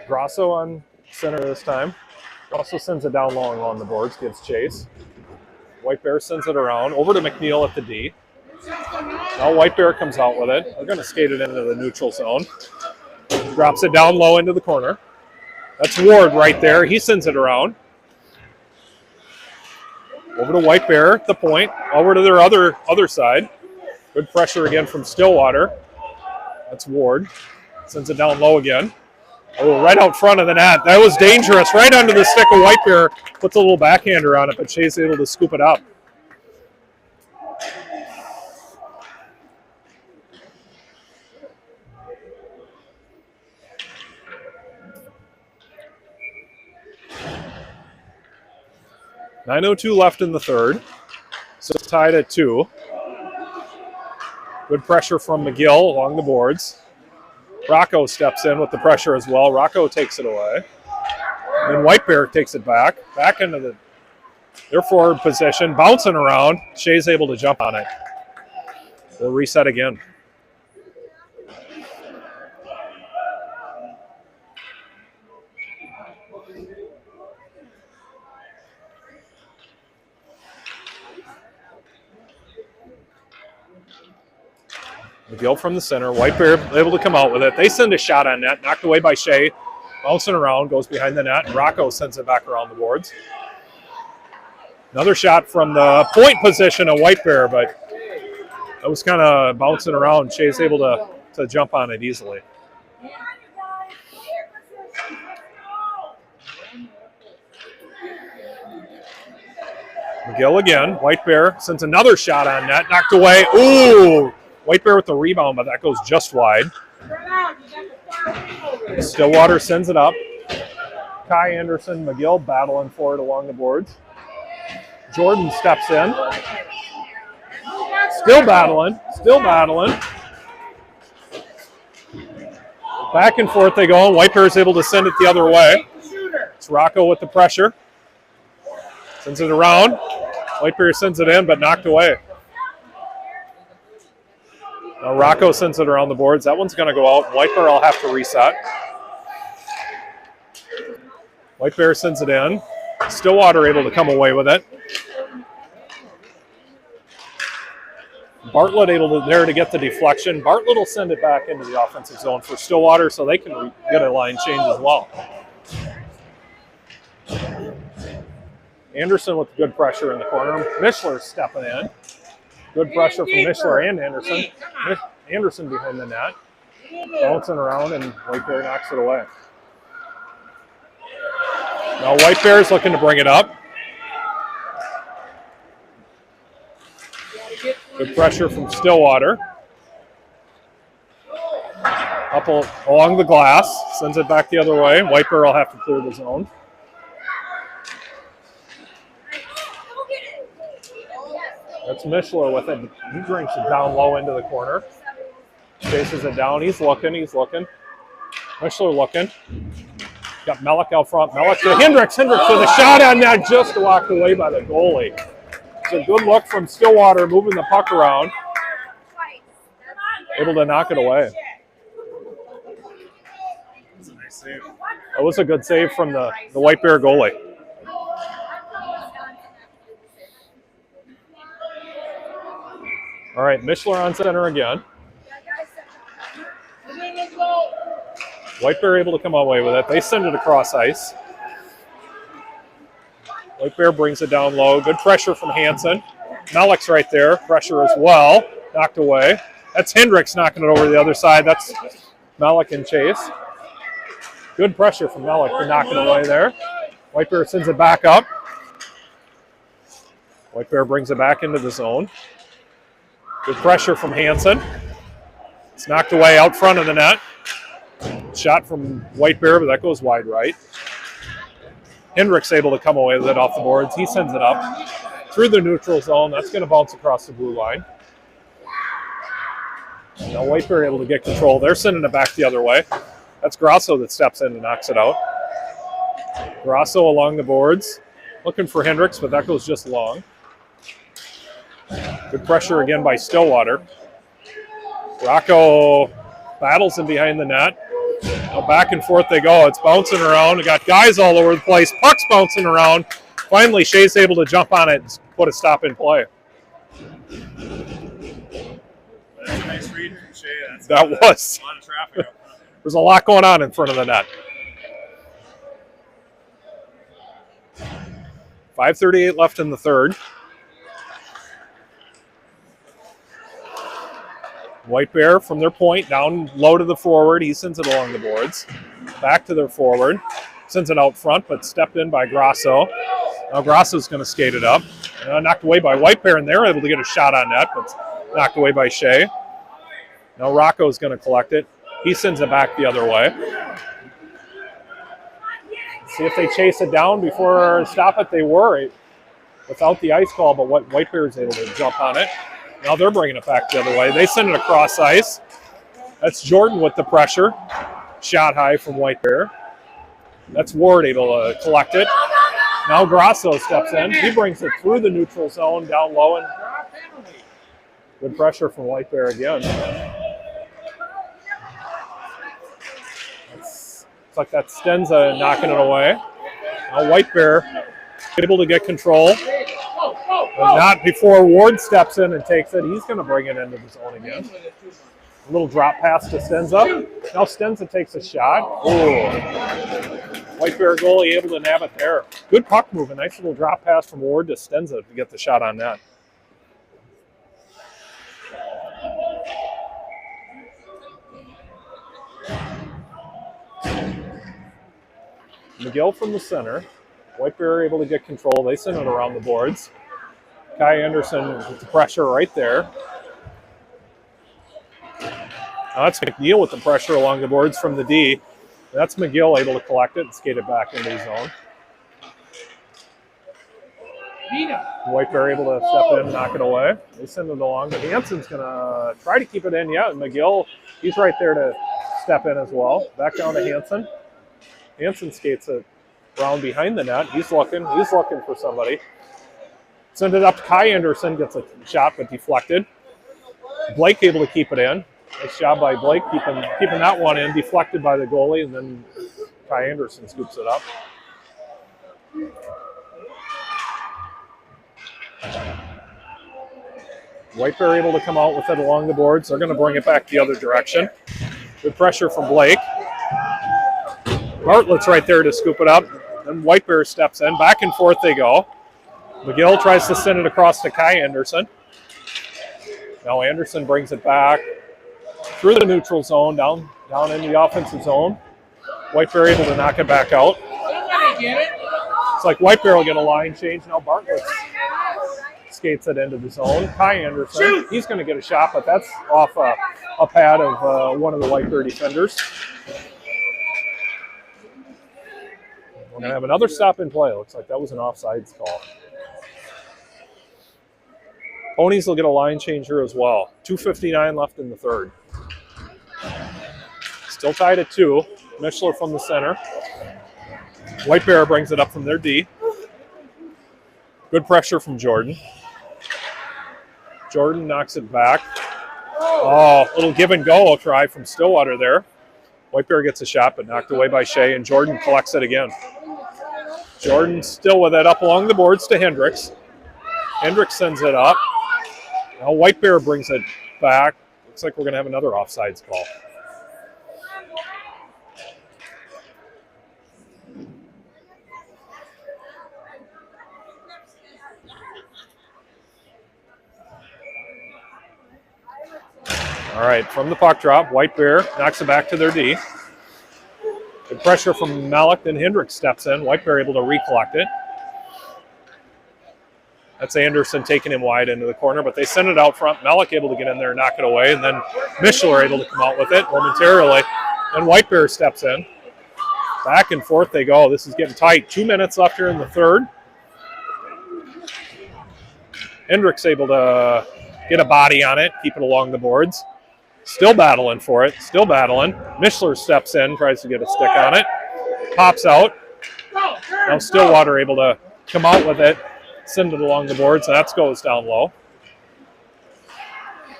Grasso on center this time. Also sends it down long on the boards, gives chase. White Bear sends it around, over to McNeil at the D. Now White Bear comes out with it. They're going to skate it into the neutral zone. Drops it down low into the corner. That's Ward right there. He sends it around. Over to White Bear at the point. Over to their other side. Good pressure again from Stillwater. That's Ward. Sends it down low again. Oh, right out front of the net. That was dangerous. Right under the stick of White Bear. Puts a little backhander on it, but Shea's able to scoop it up. .902 left in the third. So it's tied at 2. Good pressure from McGill along the boards. Rocco steps in with the pressure as well. Rocco takes it away. Then White Bear takes it back into their forward position, bouncing around. Shea's able to jump on it. We'll reset again. McGill from the center. White Bear able to come out with it. They send a shot on net, knocked away by Shea. Bouncing around, goes behind the net, and Rocco sends it back around the boards. Another shot from the point position of White Bear, but that was kind of bouncing around. Shea's able to jump on it easily. McGill again. White Bear sends another shot on net, knocked away. Ooh! White Bear with the rebound, but that goes just wide. Stillwater sends it up. Kai Anderson, McGill battling for it along the boards. Jordan steps in. Still battling. Back and forth they go. White Bear is able to send it the other way. It's Rocco with the pressure. Sends it around. White Bear sends it in, but knocked away. Now Rocco sends it around the boards. That one's going to go out. White Bear will have to reset. White Bear sends it in. Stillwater able to come away with it. Bartlett able to there to get the deflection. Bartlett will send it back into the offensive zone for Stillwater so they can get a line change as well. Anderson with good pressure in the corner. Mishler stepping in. Good pressure from Mishler and Anderson. Anderson behind the net. Bouncing around, and White Bear knocks it away. Now White Bear is looking to bring it up. Good pressure from Stillwater. Up along the glass. Sends it back the other way. White Bear will have to clear the zone. That's Mishler with it. He drinks it down low into the corner. Chases it down. He's looking. Mishler looking. Got Mellick out front. Mellick to Hendricks. Hendricks with a shot on that, just walked away by the goalie. It's a good look from Stillwater, moving the puck around. Able to knock it away. That's a nice save. That was a good save from the White Bear goalie. All right, Mishler on center again. White Bear able to come away with it. They send it across ice. White Bear brings it down low. Good pressure from Hansen. Mellick's right there. Pressure as well. Knocked away. That's Hendricks knocking it over the other side. That's Mellick and Chase. Good pressure from Mellick to knock it away there. White Bear sends it back up. White Bear brings it back into the zone. Good pressure from Hansen. It's knocked away out front of the net. Shot from White Bear, but that goes wide right. Hendricks able to come away with it off the boards. He sends it up through the neutral zone. That's going to bounce across the blue line. Now White Bear able to get control. They're sending it back the other way. That's Grasso that steps in and knocks it out. Grasso along the boards. Looking for Hendricks, but that goes just long. Good pressure again by Stillwater. Rocco battles him behind the net. Now back and forth they go. It's bouncing around. We got guys all over the place. Puck's bouncing around. Finally, Shea's able to jump on it and put a stop in play. That's a nice read from Shea. That was. A lot of traffic up front. There's a lot going on in front of the net. 5:38 left in the third. White Bear from their point, down low to the forward. He sends it along the boards. Back to their forward. Sends it out front, but stepped in by Grasso. Now Grasso's going to skate it up. Knocked away by White Bear, and they're able to get a shot on net, but knocked away by Shea. Now Rocco's going to collect it. He sends it back the other way. See if they chase it down before stop it. They were without the ice call, but White Bear is able to jump on it. Now they're bringing it back the other way. They send it across ice. That's Jordan with the pressure. Shot high from White Bear. That's Ward able to collect it. Now Grasso steps in. He brings it through the neutral zone, down low, and good pressure from White Bear again. It's like that Stenza knocking it away. Now White Bear able to get control. But not before Ward steps in and takes it. He's going to bring it into the zone again. A little drop pass to Stenza. Now Stenza takes a shot. Oh. White Bear goalie able to nab it there. Good puck move. A nice little drop pass from Ward to Stenza to get the shot on net. McGill from the center. White Bear able to get control. They send it around the boards. Kai Anderson with the pressure right there. Now that's McNeil with the pressure along the boards from the D. That's McGill able to collect it and skate it back into his zone. White Bear able to step in and knock it away. They send it along, but Hansen's going to try to keep it in. Yeah, and McGill, he's right there to step in as well. Back down to Hansen. Hansen skates it around behind the net. He's looking for somebody. Send it up to Kai Anderson, gets a shot but deflected. Blake able to keep it in. Nice job by Blake, keeping that one in, deflected by the goalie, and then Kai Anderson scoops it up. White Bear able to come out with it along the boards. They're going to bring it back the other direction. Good pressure from Blake. Bartlett's right there to scoop it up. Then White Bear steps in. Back and forth they go. McGill tries to send it across to Kai Anderson. Now Anderson brings it back through the neutral zone, down in the offensive zone. White Bear able to knock it back out. It's like White Bear will get a line change. Now Bartlett skates it into the zone. Kai Anderson, he's going to get a shot, but that's off a pad of one of the White Bear defenders. We're going to have another stop in play. Looks like that was an offsides call. Ponies will get a line change here as well. 2:59 left in the third. Still tied at 2. Mischler from the center. White Bear brings it up from their D. Good pressure from Jordan. Jordan knocks it back. Oh, little give and go try from Stillwater there. White Bear gets a shot, but knocked away by Shea, and Jordan collects it again. Jordan still with it up along the boards to Hendricks. Hendricks sends it up. Now White Bear brings it back. Looks like we're going to have another offsides call. All right, from the puck drop, White Bear knocks it back to their D. Good pressure from Malik, then Hendricks steps in. White Bear able to recollect it. That's Anderson taking him wide into the corner, but they send it out front. Malik able to get in there and knock it away, and then Mischler able to come out with it momentarily. And White Bear steps in. Back and forth they go. This is getting tight. 2 minutes left here in the third. Hendricks able to get a body on it, keep it along the boards. Still battling for it, still battling. Mischler steps in, tries to get a stick on it. Pops out. Now Stillwater able to come out with it, send it along the boards, and that goes down low.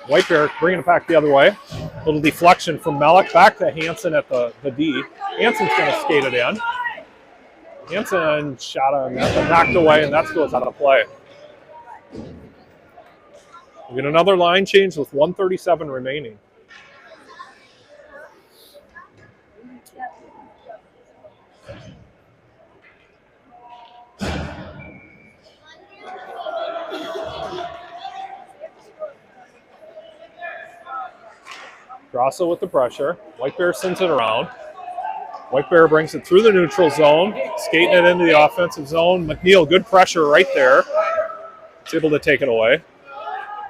White Bear bringing it back the other way. Little deflection from Malik, back to Hansen at the D. Hansen's going to skate it in. Hansen shot on that, but knocked away, and that goes out of play. We get another line change with 1:37 remaining. Grosso with the pressure. White Bear sends it around. White Bear brings it through the neutral zone, skating it into the offensive zone. McNeil, good pressure right there. It's able to take it away.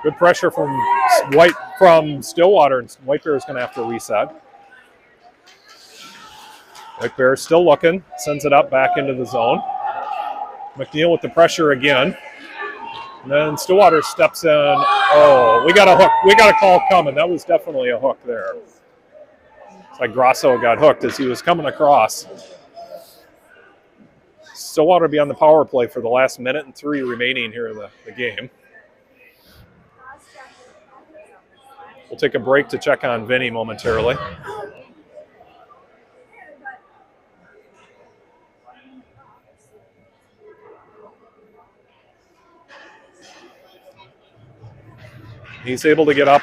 Good pressure from Stillwater, and White Bear is going to have to reset. White Bear still looking, sends it up back into the zone. McNeil with the pressure again. And then Stillwater steps in. Oh, we got a hook. We got a call coming. That was definitely a hook there. It's like Grosso got hooked as he was coming across. Stillwater will be on the power play for the last minute and 3 remaining here in the game. We'll take a break to check on Vinny momentarily. He's able to get up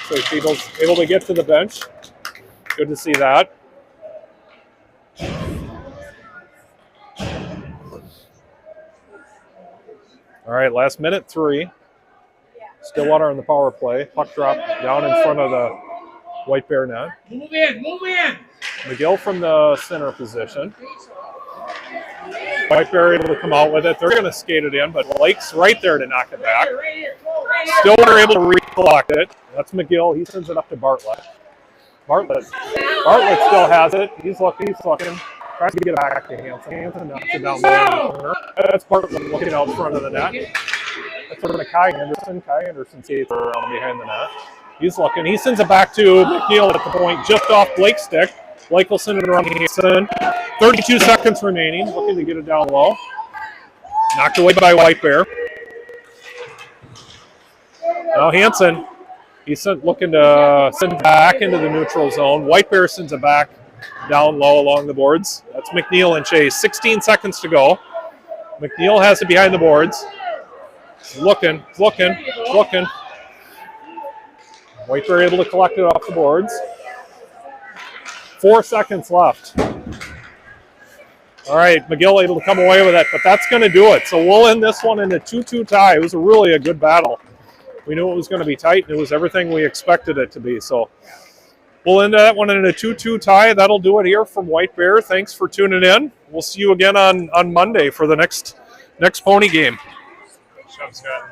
So she's able to get to the bench. Good to see that. All right, last minute 3. Stillwater on the power play. Puck drop down in front of the White Bear net. Move in, move in. McGill from the center position. White Bear able to come out with it. They're going to skate it in, but Blake's right there to knock it back. Stillwater able to recollect it. That's McGill. He sends it up to Bartlett. Bartlett still has it. He's looking. Tries to get it back to Hanson. Hanson knocks it down low in the corner. That's Bartlett looking out front of the net. That's over to Kai Anderson. Kai Anderson skates around behind the net. He's looking. He sends it back to McNeil at the point, just off Blake's stick. Blake will send it around Hanson. 32 seconds remaining. Looking to get it down low. Knocked away by White Bear. Now Hanson. He's looking to send it back into the neutral zone. White Bear sends it back down low along the boards. That's McNeil and Chase. 16 seconds to go. McNeil has it behind the boards. He's looking. White Bear able to collect it off the boards. 4 seconds left. All right, McGill able to come away with it, but that's going to do it. So we'll end this one in a 2-2 tie. It was really a good battle. We knew it was going to be tight, and it was everything we expected it to be. So we'll end that one in a 2-2 tie. That'll do it here from White Bear. Thanks for tuning in. We'll see you again on Monday for the next pony game. Good job, Scott.